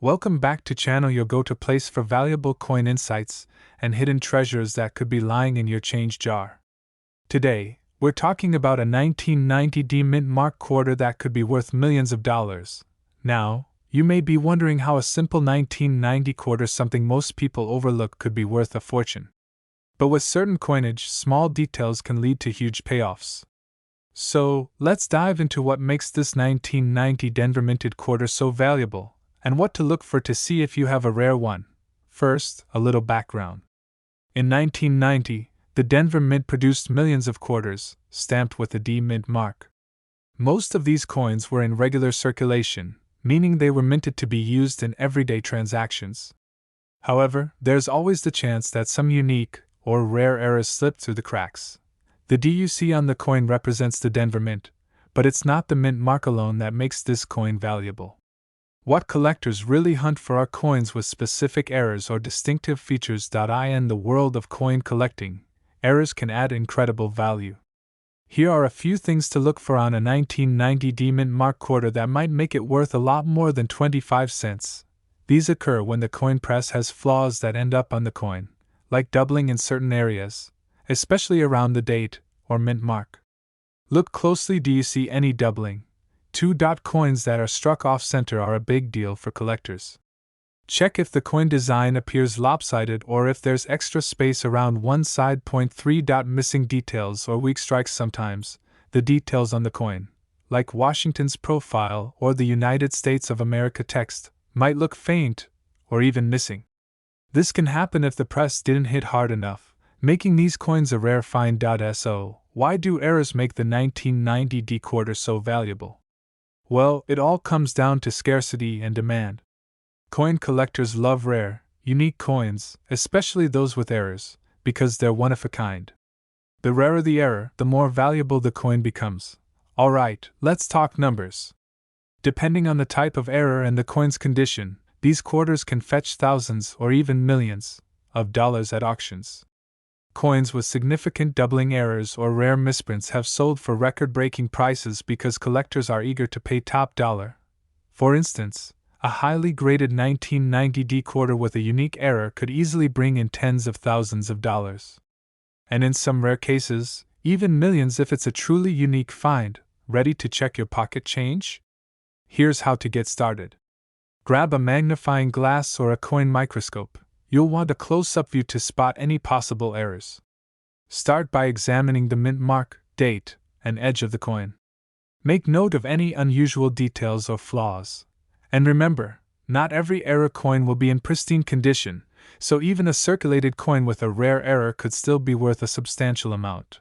Welcome back to channel your go-to place for valuable coin insights and hidden treasures that could be lying in your change jar. Today, we're talking about a 1990 D mint mark quarter that could be worth millions of dollars. Now, you may be wondering how a simple 1990 quarter, something most people overlook, could be worth a fortune. But with certain coinage, small details can lead to huge payoffs. So, let's dive into what makes this 1990 Denver minted quarter so valuable, and what to look for to see if you have a rare one. First, a little background. In 1990, the Denver Mint produced millions of quarters, stamped with the D Mint mark. Most of these coins were in regular circulation, meaning they were minted to be used in everyday transactions. However, there's always the chance that some unique or rare errors slip through the cracks. The D you see on the coin represents the Denver Mint, but it's not the mint mark alone that makes this coin valuable. What collectors really hunt for are coins with specific errors or distinctive features. In the world of coin collecting, errors can add incredible value. Here are a few things to look for on a 1990 D mint mark quarter that might make it worth a lot more than 25 cents. These occur when the coin press has flaws that end up on the coin, like doubling in certain areas, especially around the date or mint mark. Look closely. Do you see any doubling? Two-dot coins that are struck off-center are a big deal for collectors. Check if the coin design appears lopsided or if there's extra space around one side. 3. Missing details or weak strikes. Sometimes, the details on the coin, like Washington's profile or the United States of America text, might look faint or even missing. This can happen if the press didn't hit hard enough, making these coins a rare find. So, why do errors make the 1990 D quarter so valuable? Well, it all comes down to scarcity and demand. Coin collectors love rare, unique coins, especially those with errors, because they're one of a kind. The rarer the error, the more valuable the coin becomes. Alright, let's talk numbers. Depending on the type of error and the coin's condition, these quarters can fetch thousands or even millions of dollars at auctions. Coins with significant doubling errors or rare misprints have sold for record-breaking prices because collectors are eager to pay top dollar. For instance, a highly graded 1990 D quarter with a unique error could easily bring in tens of thousands of dollars. And in some rare cases, even millions if it's a truly unique find. Ready to check your pocket change? Here's how to get started. Grab a magnifying glass or a coin microscope. You'll want a close-up view to spot any possible errors. Start by examining the mint mark, date, and edge of the coin. Make note of any unusual details or flaws. And remember, not every error coin will be in pristine condition, so even a circulated coin with a rare error could still be worth a substantial amount.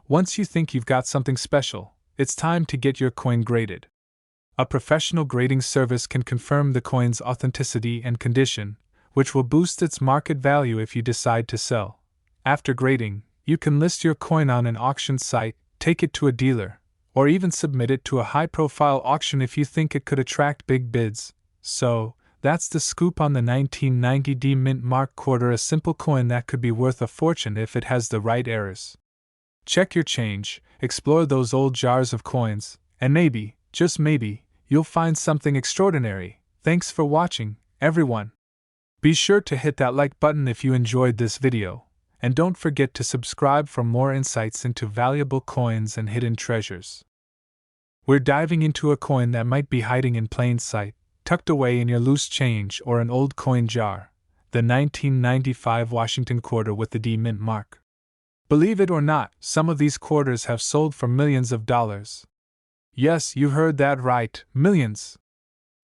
Once you think you've got something special, it's time to get your coin graded. A professional grading service can confirm the coin's authenticity and condition, which will boost its market value if you decide to sell. After grading, you can list your coin on an auction site, take it to a dealer, or even submit it to a high-profile auction if you think it could attract big bids. So, that's the scoop on the 1990 D mint mark quarter, a simple coin that could be worth a fortune if it has the right errors. Check your change, explore those old jars of coins, and maybe, just maybe, you'll find something extraordinary. Thanks for watching, everyone. Be sure to hit that like button if you enjoyed this video, and don't forget to subscribe for more insights into valuable coins and hidden treasures. We're diving into a coin that might be hiding in plain sight, tucked away in your loose change or an old coin jar, the 1995 Washington quarter with the D mint mark. Believe it or not, some of these quarters have sold for millions of dollars. Yes, you heard that right, millions!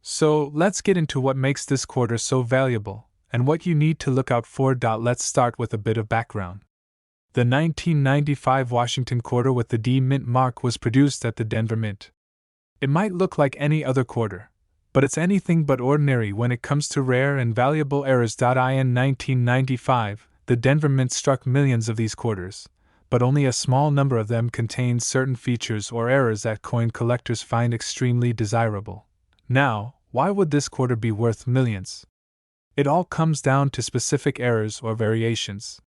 So, let's get into what makes this quarter so valuable, and what you need to look out for. Let's start with a bit of background. The 1995 Washington quarter with the D mint mark was produced at the Denver Mint. It might look like any other quarter, but it's anything but ordinary when it comes to rare and valuable errors. In 1995, the Denver Mint struck millions of these quarters, but only a small number of them contained certain features or errors that coin collectors find extremely desirable. Now, why would this quarter be worth millions? It all comes down to specific errors or variations.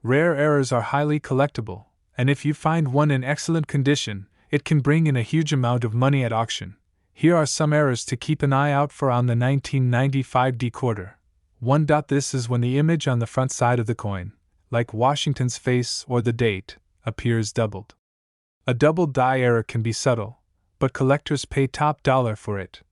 Rare errors are highly collectible, and if you find one in excellent condition, it can bring in a huge amount of money at auction. Here are some errors to keep an eye out for on the 1995 D quarter. 1. This is when the image on the front side of the coin, like Washington's face or the date, appears doubled. A double die error can be subtle, but collectors pay top dollar for it.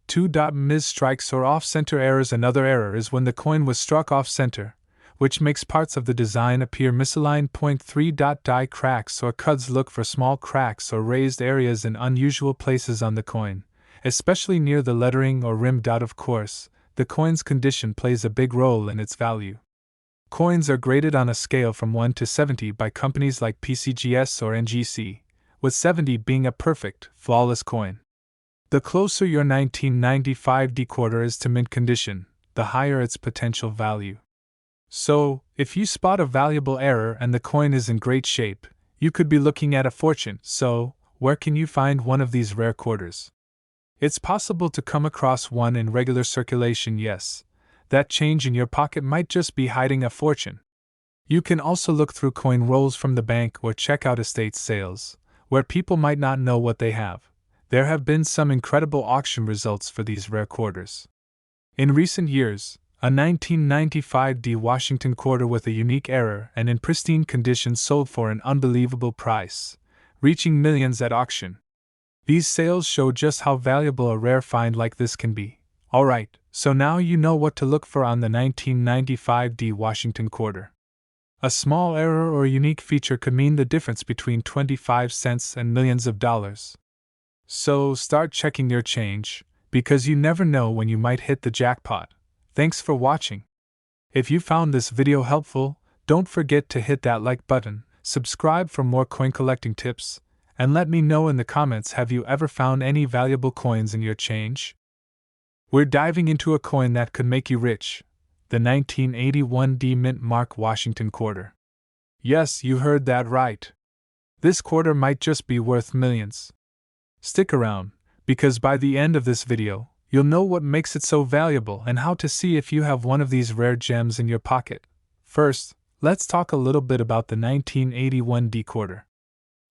2. Mis-strikes or off-center errors. Another error is when the coin was struck off-center, which makes parts of the design appear misaligned. 3. Die cracks or cuts. Look for small cracks or raised areas in unusual places on the coin, especially near the lettering or rim. Of course, the coin's condition plays a big role in its value. Coins are graded on a scale from 1 to 70 by companies like PCGS or NGC, with 70 being a perfect, flawless coin. The closer your 1995 D quarter is to mint condition, the higher its potential value. So, if you spot a valuable error and the coin is in great shape, you could be looking at a fortune. So, where can you find one of these rare quarters? It's possible to come across one in regular circulation. Yes, that change in your pocket might just be hiding a fortune. You can also look through coin rolls from the bank or check out estate sales, where people might not know what they have. There have been some incredible auction results for these rare quarters. In recent years, a 1995 D Washington quarter with a unique error and in pristine condition sold for an unbelievable price, reaching millions at auction. These sales show just how valuable a rare find like this can be. Alright, so now you know what to look for on the 1995 D Washington quarter. A small error or unique feature could mean the difference between 25 cents and millions of dollars. So start checking your change, because you never know when you might hit the jackpot. Thanks for watching. If you found this video helpful, don't forget to hit that like button, subscribe for more coin collecting tips, and let me know in the comments, have you ever found any valuable coins in your change? We're diving into a coin that could make you rich, the 1981 D Mint Mark Washington quarter. Yes, you heard that right. This quarter might just be worth millions. Stick around, because by the end of this video, you'll know what makes it so valuable and how to see if you have one of these rare gems in your pocket. First, let's talk a little bit about the 1981 D quarter.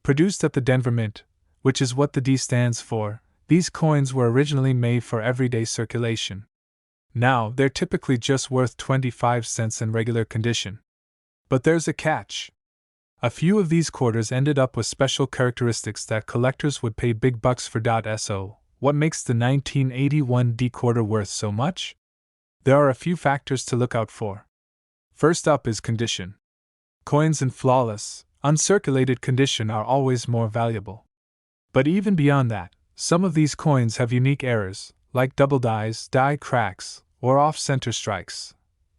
Produced at the Denver Mint, which is what the D stands for, these coins were originally made for everyday circulation. Now, they're typically just worth 25 cents in regular condition. But there's a catch. A few of these quarters ended up with special characteristics that collectors would pay big bucks for. So, what makes the 1981 D quarter worth so much? There are a few factors to look out for. First up is condition. Coins in flawless, uncirculated condition are always more valuable. But even beyond that, some of these coins have unique errors, like double dies, die cracks, or off-center strikes.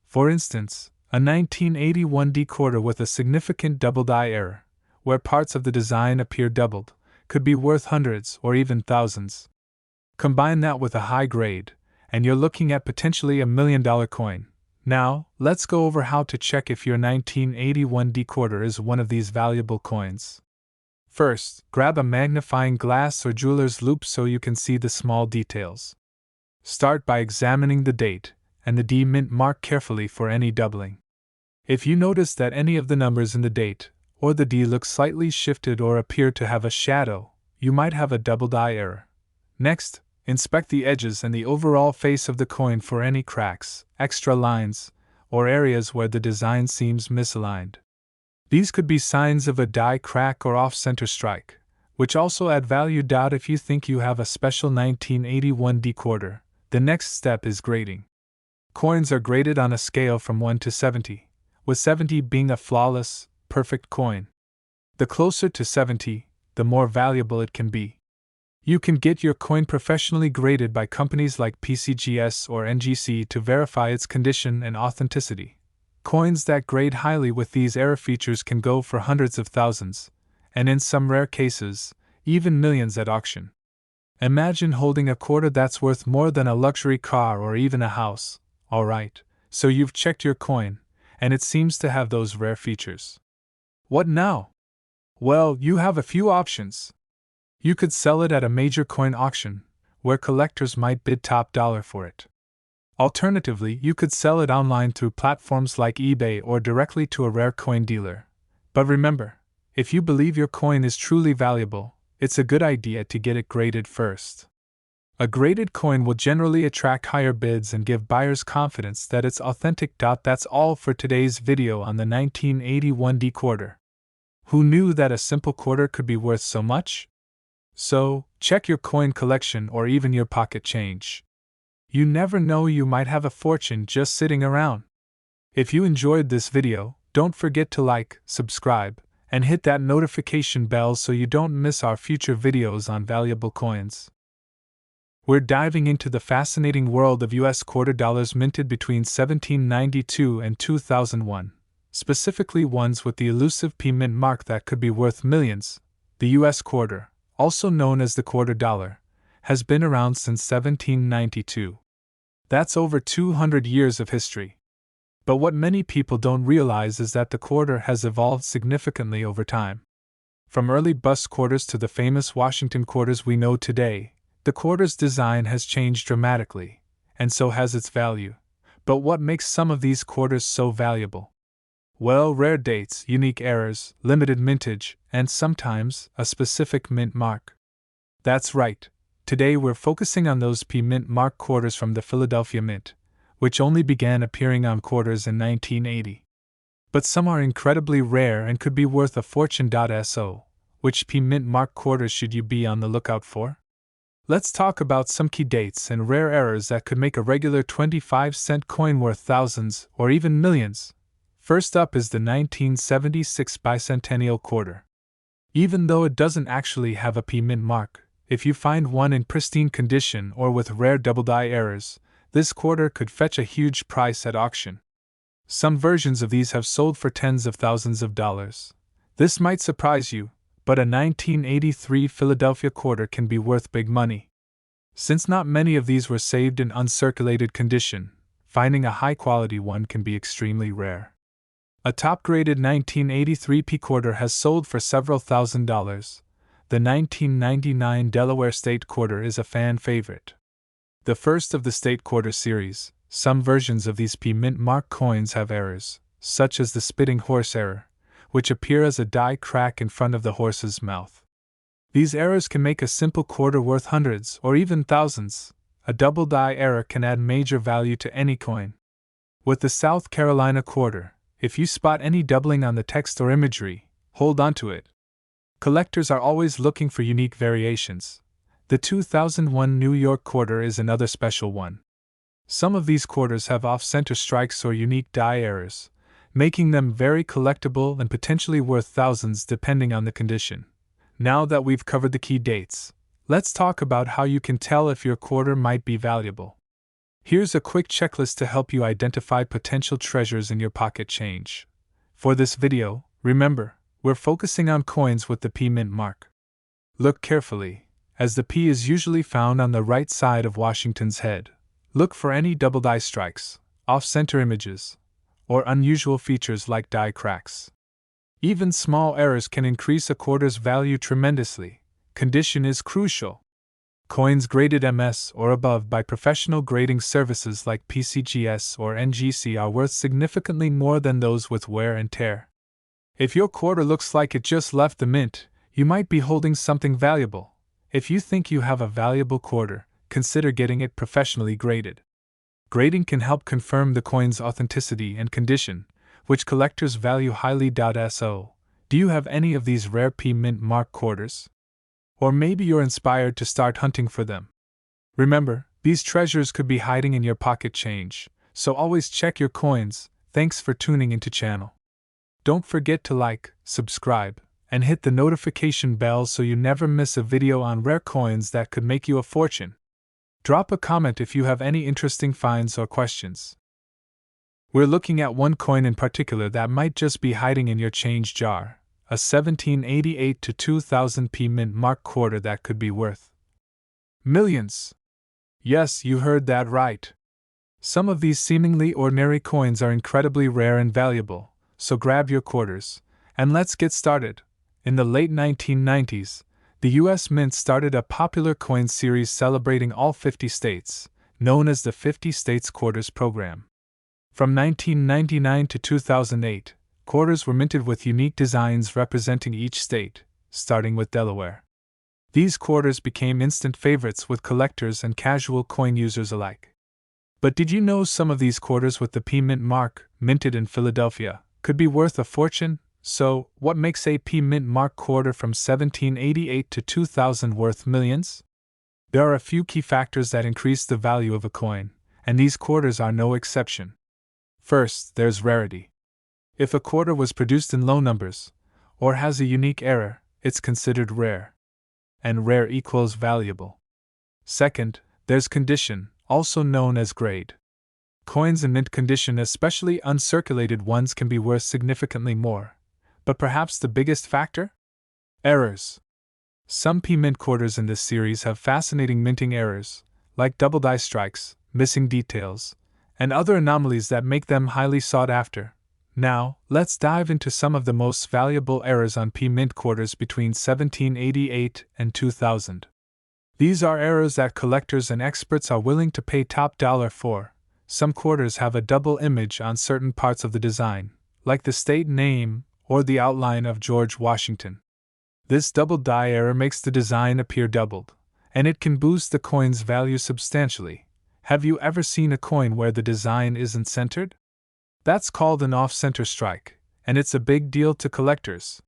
For instance, a 1981 D quarter with a significant double die error, where parts of the design appear doubled, could be worth hundreds or even thousands. Combine that with a high grade, and you're looking at potentially $1 million coin. Now, let's go over how to check if your 1981 D quarter is one of these valuable coins. First, grab a magnifying glass or jeweler's loupe so you can see the small details. Start by examining the date and the D Mint mark carefully for any doubling. If you notice that any of the numbers in the date or the D look slightly shifted or appear to have a shadow, you might have a double die error. Next, inspect the edges and the overall face of the coin for any cracks, extra lines, or areas where the design seems misaligned. These could be signs of a die crack or off-center strike, which also add value. If you think you have a special 1981 D quarter, the next step is grading. Coins are graded on a scale from 1 to 70, with 70 being a flawless, perfect coin. The closer to 70, the more valuable it can be. You can get your coin professionally graded by companies like PCGS or NGC to verify its condition and authenticity. Coins that grade highly with these error features can go for hundreds of thousands, and in some rare cases, even millions at auction. Imagine holding a quarter that's worth more than a luxury car or even a house. Alright, so you've checked your coin, and it seems to have those rare features. What now? Well, you have a few options. You could sell it at a major coin auction, where collectors might bid top dollar for it. Alternatively, you could sell it online through platforms like eBay or directly to a rare coin dealer. But remember, if you believe your coin is truly valuable, it's a good idea to get it graded first. A graded coin will generally attract higher bids and give buyers confidence that it's authentic. That's all for today's video on the 1981 D quarter. Who knew that a simple quarter could be worth so much? So, check your coin collection or even your pocket change. You never know, you might have a fortune just sitting around. If you enjoyed this video, don't forget to like, subscribe, and hit that notification bell so you don't miss our future videos on valuable coins. We're diving into the fascinating world of US quarter dollars minted between 1792 and 2001, specifically ones with the elusive P mint mark that could be worth millions. The US quarter, also known as the quarter dollar, has been around since 1792. That's over 200 years of history. But what many people don't realize is that the quarter has evolved significantly over time. From early bust quarters to the famous Washington quarters we know today, the quarter's design has changed dramatically, and so has its value. But what makes some of these quarters so valuable? Well, rare dates, unique errors, limited mintage, and sometimes a specific mint mark. That's right. Today we're focusing on those P mint mark quarters from the Philadelphia Mint, which only began appearing on quarters in 1980. But some are incredibly rare and could be worth a fortune. So, which P mint mark quarters should you be on the lookout for? Let's talk about some key dates and rare errors that could make a regular 25-cent coin worth thousands or even millions. First up is the 1976 bicentennial quarter. Even though it doesn't actually have a P mint mark, if you find one in pristine condition or with rare double-die errors, this quarter could fetch a huge price at auction. Some versions of these have sold for tens of thousands of dollars. This might surprise you, but a 1983 Philadelphia quarter can be worth big money. Since not many of these were saved in uncirculated condition, finding a high-quality one can be extremely rare. A top-graded 1983 P quarter has sold for several $1,000s. The 1999 Delaware State quarter is a fan favorite. The first of the State quarter series, some versions of these P mint mark coins have errors, such as the spitting horse error, which appear as a die crack in front of the horse's mouth. These errors can make a simple quarter worth hundreds or even thousands. A double die error can add major value to any coin. With the South Carolina quarter, if you spot any doubling on the text or imagery, hold on to it. Collectors are always looking for unique variations. The 2001 New York quarter is another special one. Some of these quarters have off-center strikes or unique die errors, making them very collectible and potentially worth thousands depending on the condition. Now that we've covered the key dates, let's talk about how you can tell if your quarter might be valuable. Here's a quick checklist to help you identify potential treasures in your pocket change. For this video, remember, we're focusing on coins with the P mint mark. Look carefully, as the P is usually found on the right side of Washington's head. Look for any double die strikes, off-center images, or unusual features like die cracks. Even small errors can increase a quarter's value tremendously. Condition is crucial. Coins graded MS or above by professional grading services like PCGS or NGC are worth significantly more than those with wear and tear. If your quarter looks like it just left the mint, you might be holding something valuable. If you think you have a valuable quarter, consider getting it professionally graded. Grading can help confirm the coin's authenticity and condition, which collectors value highly. So, do you have any of these rare P mint mark quarters? Or maybe you're inspired to start hunting for them. Remember, these treasures could be hiding in your pocket change, so always check your coins. Thanks for tuning into channel. Don't forget to like, subscribe, and hit the notification bell so you never miss a video on rare coins that could make you a fortune. Drop a comment if you have any interesting finds or questions. We're looking at one coin in particular that might just be hiding in your change jar, a 1788 to 2000 P mint mark quarter that could be worth millions. Yes, you heard that right. Some of these seemingly ordinary coins are incredibly rare and valuable, so grab your quarters, and let's get started. In the late 1990s, the U.S. Mint started a popular coin series celebrating all 50 states, known as the 50 States Quarters Program. From 1999 to 2008, quarters were minted with unique designs representing each state, starting with Delaware. These quarters became instant favorites with collectors and casual coin users alike. But did you know some of these quarters with the P Mint mark, minted in Philadelphia, could be worth a fortune? So, what makes a P Mint mark quarter from 1788 to 2000 worth millions? There are a few key factors that increase the value of a coin, and these quarters are no exception. First, there's rarity. If a quarter was produced in low numbers, or has a unique error, it's considered rare. And rare equals valuable. Second, there's condition, also known as grade. Coins in mint condition, especially uncirculated ones, can be worth significantly more. But perhaps the biggest factor? Errors. Some P Mint quarters in this series have fascinating minting errors, like double die strikes, missing details, and other anomalies that make them highly sought after. Now, let's dive into some of the most valuable errors on P Mint quarters between 1788 and 2000. These are errors that collectors and experts are willing to pay top dollar for. Some quarters have a double image on certain parts of the design, like the state name or the outline of George Washington. This double die error makes the design appear doubled, and it can boost the coin's value substantially. Have you ever seen a coin where the design isn't centered? That's called an off-center strike, and it's a big deal to collectors.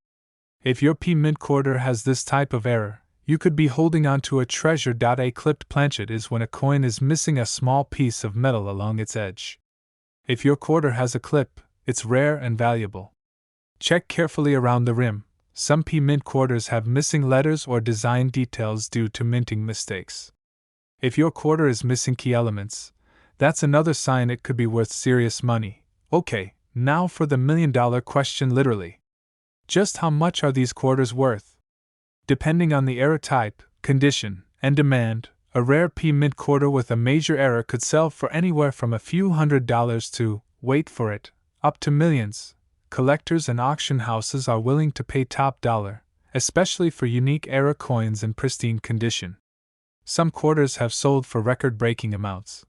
If your P Mint quarter has this type of error, you could be holding on to a treasure. A clipped planchet is when a coin is missing a small piece of metal along its edge. If your quarter has a clip, it's rare and valuable. Check carefully around the rim. Some P Mint quarters have missing letters or design details due to minting mistakes. If your quarter is missing key elements, that's another sign it could be worth serious money. Okay, now for the million-dollar question, literally. Just how much are these quarters worth? Depending on the error type, condition, and demand, a rare P Mint quarter with a major error could sell for anywhere from a few $100s to, wait for it, up to millions. Collectors and auction houses are willing to pay top dollar, especially for unique error coins in pristine condition. Some quarters have sold for record-breaking amounts.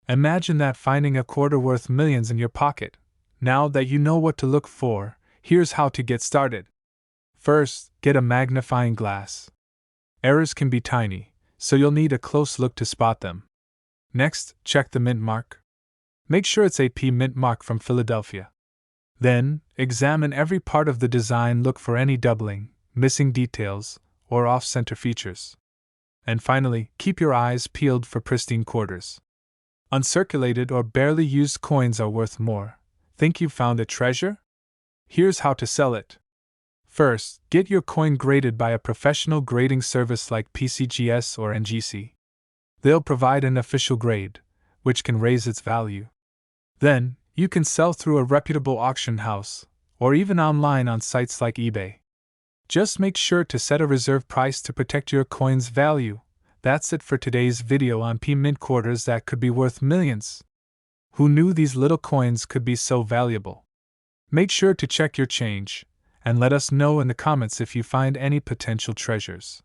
Imagine that, finding a quarter worth millions in your pocket. Now that you know what to look for, here's how to get started. First, get a magnifying glass. Errors can be tiny, so you'll need a close look to spot them. Next, check the mint mark. Make sure it's a P Mint mark from Philadelphia. Then, examine every part of the design. Look for any doubling, missing details, or off-center features. And finally, keep your eyes peeled for pristine quarters. Uncirculated or barely used coins are worth more. Think you've found a treasure? Here's how to sell it. First, get your coin graded by a professional grading service like PCGS or NGC. They'll provide an official grade, which can raise its value. Then, you can sell through a reputable auction house, or even online on sites like eBay. Just make sure to set a reserve price to protect your coin's value. That's it for today's video on P Mint quarters that could be worth millions. Who knew these little coins could be so valuable? Make sure to check your change, and let us know in the comments if you find any potential treasures.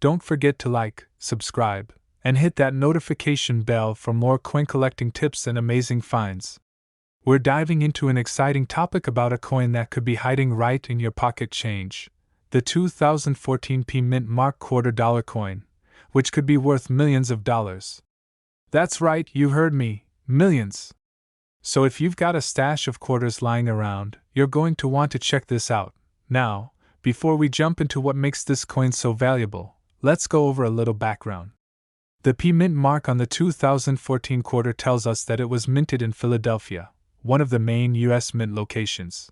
Don't forget to like, subscribe, and hit that notification bell for more coin collecting tips and amazing finds. We're diving into an exciting topic about a coin that could be hiding right in your pocket change, the 2014 P Mint mark $quarter coin, which could be worth millions of dollars. That's right, you heard me, millions. So if you've got a stash of quarters lying around, you're going to want to check this out. Now, before we jump into what makes this coin so valuable, let's go over a little background. The P Mint mark on the 2014 quarter tells us that it was minted in Philadelphia, one of the main U.S. mint locations.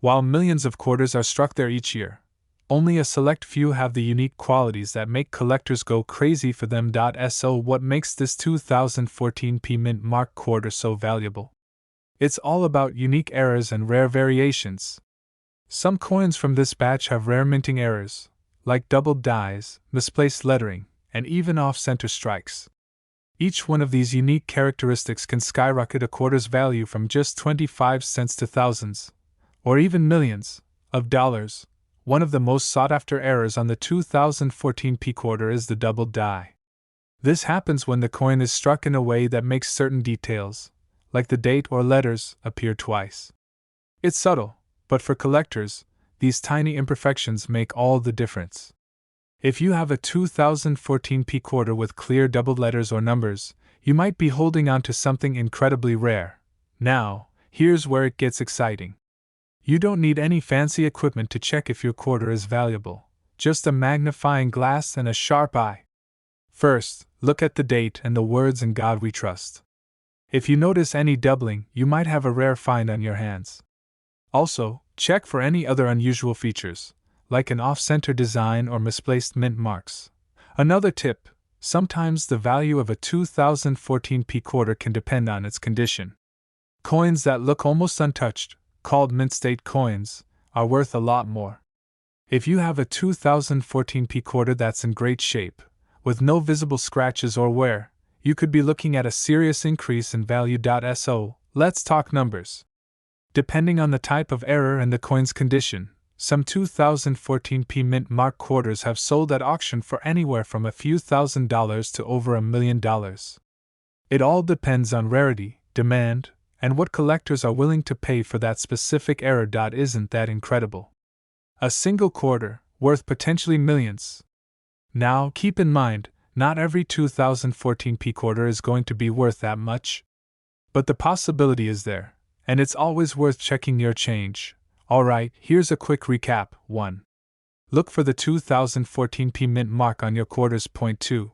While millions of quarters are struck there each year, only a select few have the unique qualities that make collectors go crazy for them. So what makes this 2014 P Mint mark quarter so valuable? It's all about unique errors and rare variations. Some coins from this batch have rare minting errors, like doubled dies, misplaced lettering, and even off-center strikes. Each one of these unique characteristics can skyrocket a quarter's value from just 25 cents to thousands, or even millions, of dollars. One of the most sought-after errors on the 2014 P quarter is the double die. This happens when the coin is struck in a way that makes certain details, like the date or letters, appear twice. It's subtle, but for collectors, these tiny imperfections make all the difference. If you have a 2014 P quarter with clear doubled letters or numbers, you might be holding on to something incredibly rare. Now, here's where it gets exciting. You don't need any fancy equipment to check if your quarter is valuable, just a magnifying glass and a sharp eye. First, look at the date and the words "In God We Trust." If you notice any doubling, you might have a rare find on your hands. Also, check for any other unusual features, like an off-center design or misplaced mint marks. Another tip: sometimes the value of a 2014 P quarter can depend on its condition. Coins that look almost untouched, called mint state coins, are worth a lot more. If you have a 2014 P quarter that's in great shape, with no visible scratches or wear, you could be looking at a serious increase in value. So, let's talk numbers. Depending on the type of error and the coin's condition, some 2014 P mint mark quarters have sold at auction for anywhere from a few $1,000s to over $1 million. It all depends on rarity, demand, and what collectors are willing to pay for that specific error. Isn't that incredible? A single quarter, worth potentially millions. Now, keep in mind, not every 2014 P quarter is going to be worth that much. But the possibility is there, and it's always worth checking your change. Alright, here's a quick recap. 1. Look for the 2014 P mint mark on your quarters. 2.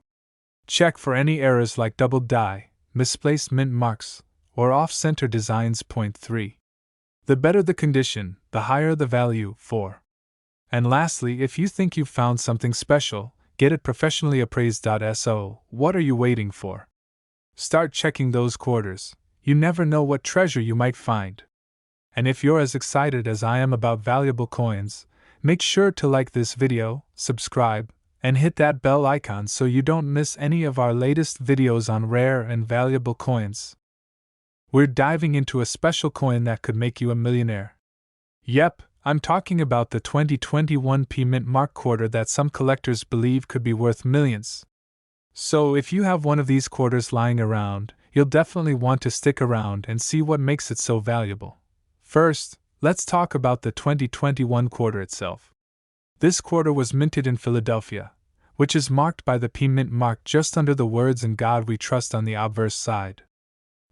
Check for any errors like doubled die, misplaced mint marks, or off-center designs. 3. The better the condition, the higher the value. 4. And lastly, if you think you've found something special, get it professionally appraised. So, what are you waiting for? Start checking those quarters. You never know what treasure you might find. And if you're as excited as I am about valuable coins, make sure to like this video, subscribe, and hit that bell icon so you don't miss any of our latest videos on rare and valuable coins. We're diving into a special coin that could make you a millionaire. Yep, I'm talking about the 2021 P mint mark quarter that some collectors believe could be worth millions. So if you have one of these quarters lying around, you'll definitely want to stick around and see what makes it so valuable. First, let's talk about the 2021 quarter itself. This quarter was minted in Philadelphia, which is marked by the P mint mark just under the words "In God We Trust" on the obverse side.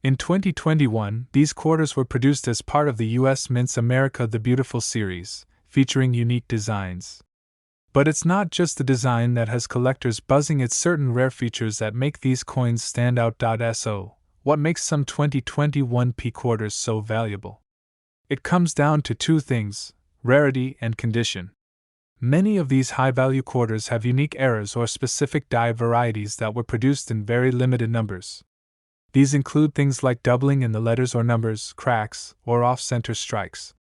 In 2021, these quarters were produced as part of the U.S. Mint's America the Beautiful series, featuring unique designs. But it's not just the design that has collectors buzzing, it's certain rare features that make these coins stand out. So, what makes some 2021 P quarters so valuable? It comes down to two things: rarity and condition. Many of these high-value quarters have unique errors or specific die varieties that were produced in very limited numbers. These include things like doubling in the letters or numbers, cracks, or off-center strikes.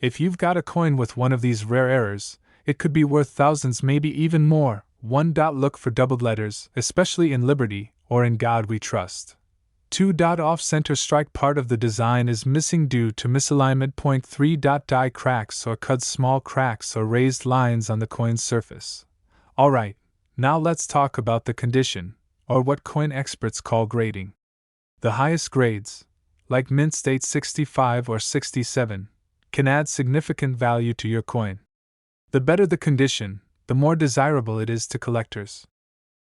If you've got a coin with one of these rare errors, it could be worth thousands, maybe even more. 1. Look for doubled letters, especially in Liberty or "In God We Trust." 2. Off-center strike, part of the design is missing due to misalignment. 3. Die cracks or cut, small cracks or raised lines on the coin's surface. Alright, now let's talk about the condition, or what coin experts call grading. The highest grades, like mint state 65 or 67, can add significant value to your coin. The better the condition, the more desirable it is to collectors.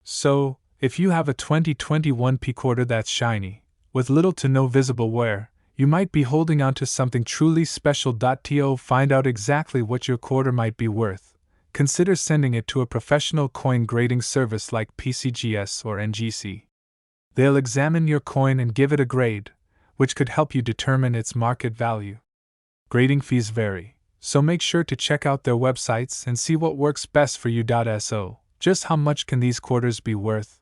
So, if you have a 2021 P quarter that's shiny, with little to no visible wear, you might be holding on to something truly special. To find out exactly what your quarter might be worth, consider sending it to a professional coin grading service like PCGS or NGC. They'll examine your coin and give it a grade, which could help you determine its market value. Grading fees vary, so make sure to check out their websites and see what works best for you. So, just how much can these quarters be worth?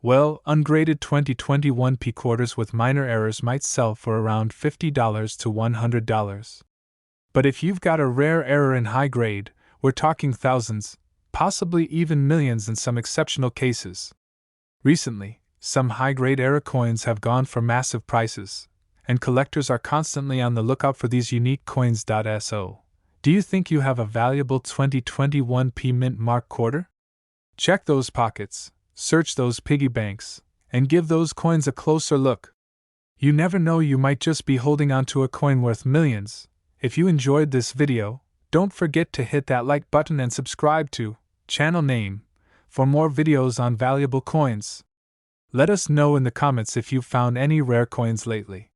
Well, ungraded 2021 P quarters with minor errors might sell for around $50 to $100. But if you've got a rare error in high grade, we're talking thousands, possibly even millions in some exceptional cases. Recently, some high-grade error coins have gone for massive prices, and collectors are constantly on the lookout for these unique coins. So, do you think you have a valuable 2021 P mint mark quarter? Check those pockets, search those piggy banks, and give those coins a closer look. You never know, you might just be holding onto a coin worth millions. If you enjoyed this video, don't forget to hit that like button and subscribe too. channel name, for more videos on valuable coins. Let us know in the comments if you've found any rare coins lately.